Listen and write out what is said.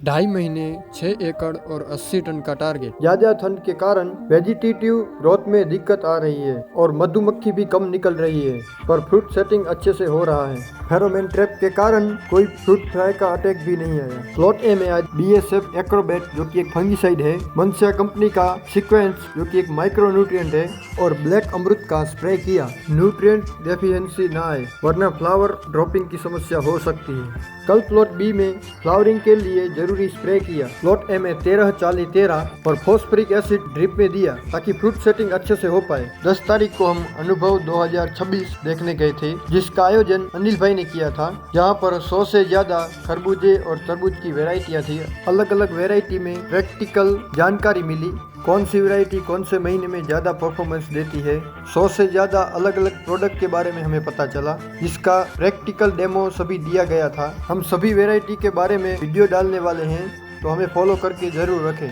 2.5 महीने 6 एकड़ और 80 टन का टारगेट। ज्यादा ठंड के कारण वेजिटेटिव ग्रोथ में दिक्कत आ रही है और मधुमक्खी भी कम निकल रही है, पर फ्रूट सेटिंग अच्छे से हो रहा है। फेरोमोन ट्रैप के कारण कोई फ्रूट फ्लाई का अटैक भी नहीं आया। प्लॉट ए में आज BSF एक्रोबैट जो कि एक फंगीसाइड है, मनसिया कंपनी का सीक्वेंस जो कि एक माइक्रो न्यूट्रिएंट है और ब्लैक अमृत का स्प्रे किया। न्यूट्रिएंट डेफिशिएंसी ना आए, वरना फ्लावर ड्रॉपिंग की समस्या हो सकती है। कल प्लॉट बी में फ्लावरिंग के लिए जरूरी स्प्रे किया। प्लॉट ए में 13-40-13 और फॉस्फरिक एसिड ड्रिप में दिया ताकि फ्रूट सेटिंग अच्छे से हो पाए। 10 तारीख को हम अनुभव 2026 देखने गए थे, जिसका आयोजन अनिल भाई ने किया था, जहां पर 100 से ज्यादा खरबूजे और तरबूज की वेराइटियां थी। अलग अलग वेराइटी में प्रैक्टिकल जानकारी मिली, कौन सी वैरायटी कौन से महीने में ज़्यादा परफॉर्मेंस देती है। 100 से ज़्यादा अलग अलग प्रोडक्ट के बारे में हमें पता चला, जिसका प्रैक्टिकल डेमो सभी दिया गया था। हम सभी वैरायटी के बारे में वीडियो डालने वाले हैं, तो हमें फॉलो करके ज़रूर रखें।